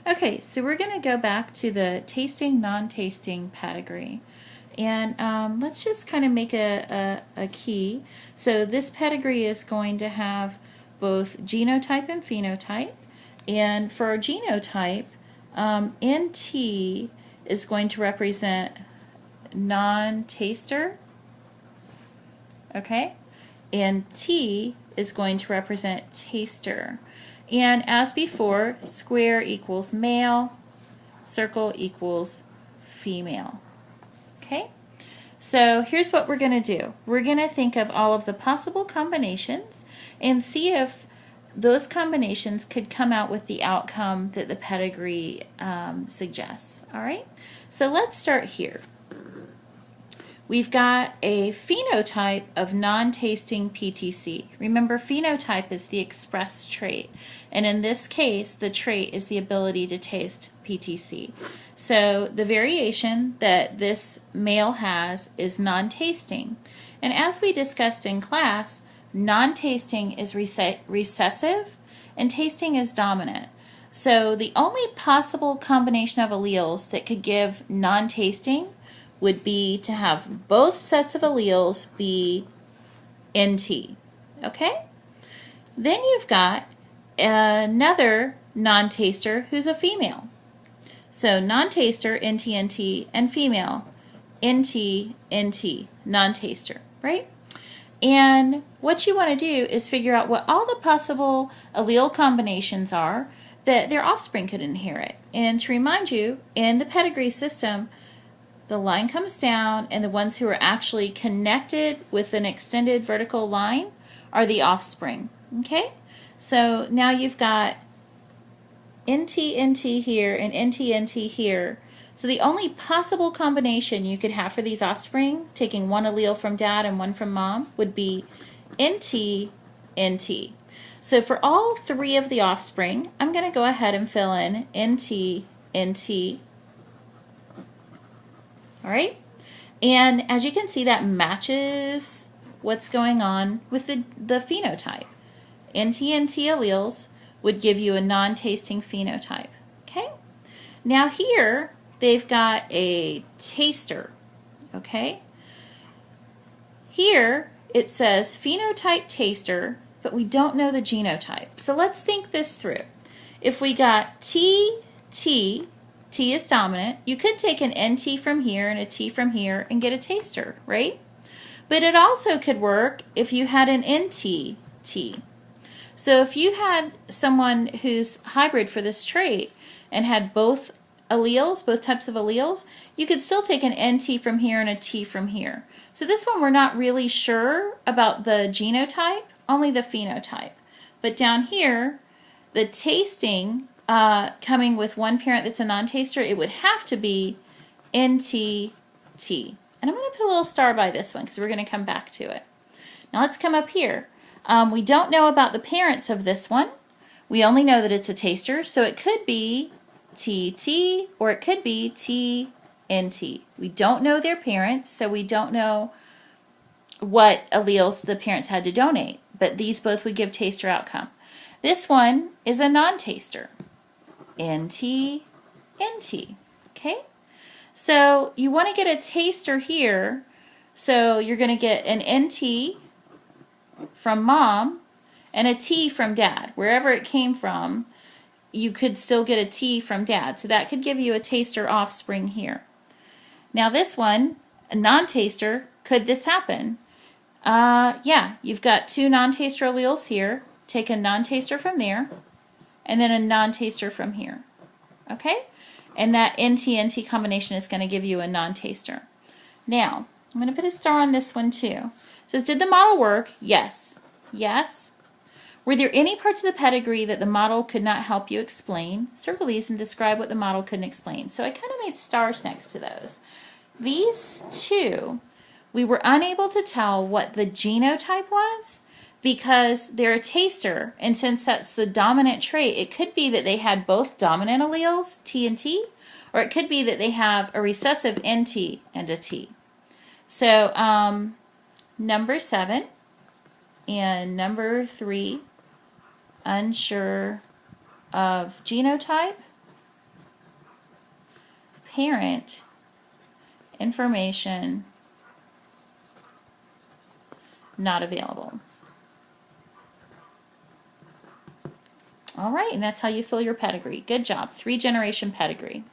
Okay, so we're going to go back to the tasting, non-tasting pedigree. And let's just kind of make a key. So this pedigree is going to have both genotype and phenotype. And for our genotype, NT is going to represent non-taster, okay? And T is going to represent taster. And as before, square equals male, circle equals female. Okay? So here's what we're going to do. We're going to think of all of the possible combinations and see if those combinations could come out with the outcome that the pedigree suggests. All right? So let's start here. We've got a phenotype of non-tasting PTC. Remember, phenotype is the expressed trait. And in this case, the trait is the ability to taste PTC. So the variation that this male has is non-tasting. And as we discussed in class, non-tasting is recessive and tasting is dominant. So the only possible combination of alleles that could give non-tasting would be to have both sets of alleles be NT. Okay? Then you've got another non-taster who's a female. So non-taster, NT, and female, NT, non-taster, right? And what you want to do is figure out what all the possible allele combinations are that their offspring could inherit. And to remind you, in the pedigree system, the line comes down, and the ones who are actually connected with an extended vertical line are the offspring. Okay? So now you've got NT here and NT here. So the only possible combination you could have for these offspring, taking one allele from dad and one from mom, would be NT. So for all three of the offspring, I'm going to go ahead and fill in NT. All right? And as you can see, that matches what's going on with the phenotype. NT alleles would give you a non-tasting phenotype. Okay? Now here, they've got a taster. Okay? Here, it says phenotype taster, but we don't know the genotype. So let's think this through. If we got T is dominant, you could take an NT from here and a T from here and get a taster, right? But it also could work if you had an NT. So if you had someone who's hybrid for this trait and had both alleles, both types of alleles, you could still take an NT from here and a T from here. So this one we're not really sure about the genotype, only the phenotype. But down here, the tasting coming with one parent that's a non-taster, it would have to be NT. And I'm going to put a little star by this one because we're going to come back to it. Now let's come up here. We don't know about the parents of this one. We only know that it's a taster, so it could be TT or it could be TNT. We don't know their parents, so we don't know what alleles the parents had to donate, but these both would give taster outcome. This one is a non-taster. NT. Okay? So you want to get a taster here, so you're going to get an NT from mom and a T from dad. Wherever it came from, you could still get a T from dad. So that could give you a taster offspring here. Now this one, a non-taster, could this happen? Yeah, you've got two non-taster alleles here. Take a non-taster from there, and then a non-taster from here. Okay? And that NT combination is going to give you a non-taster. Now, I'm going to put a star on this one too. It says, did the model work? Yes. Yes. Were there any parts of the pedigree that the model could not help you explain? Circle these and describe what the model couldn't explain. So I kind of made stars next to those. These two, we were unable to tell what the genotype was because they're a taster, and since that's the dominant trait, it could be that they had both dominant alleles, T and T, or it could be that they have a recessive NT and a T. So number 7 and number 3, unsure of genotype, parent information not available. All right, and that's how you fill your pedigree. Good job. 3-generation pedigree.